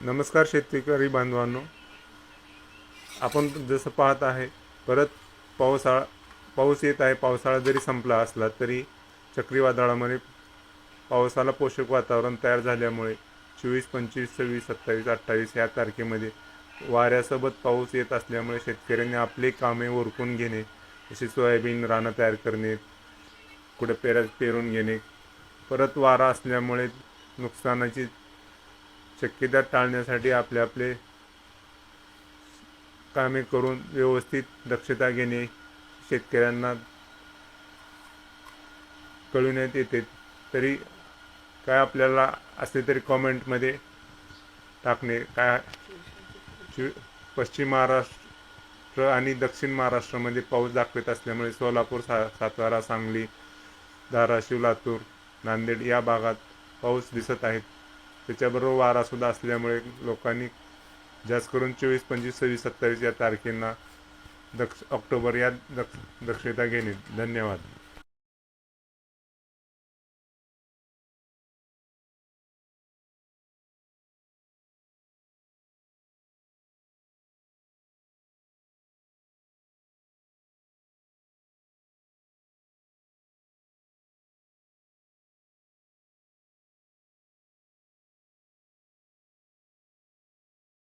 नमस्कार शेतकरी बांधवांनो, आपण जसं पाहत आहे परत पाऊस येत आहे। पावसाळा जरी संपला असला तरी चक्रीवादळामुळे पावसाला पोषक वातावरण तयार झाल्यामुळे 24, 25, 26, 27, 28 या तारखेमध्ये वाऱ्यासोबत पाऊस येत असल्यामुळे शेतकऱ्यांनी आपले कामे उरकून घेणे, जसे सोयाबीन रानं तयार करणे, कुठे पेरून घेणे, परत वारा असल्यामुळे नुकसानाची शक्यता टाळण्यासाठी आपले कामे करून व्यवस्थित दक्षता घेणे शेतकऱ्यांना कळविण्यात येते। तरी काय आपल्याला असले तरी कमेंटमध्ये टाकणे। काय पश्चिम महाराष्ट्र आणि दक्षिण महाराष्ट्रामध्ये पाऊस दाखवत असल्यामुळे सोलापूर, सातारा, सांगली, धाराशिव, लातूर, नांदेड या भागात पाऊस दिसत आहे। त्याच्याबरोबर वारा सुद्धा असल्यामुळे लोकांनी जास्त करून 24, 25, 26, 27 या तारखेंना ऑक्टोबर या दक्षता घेणे। धन्यवाद।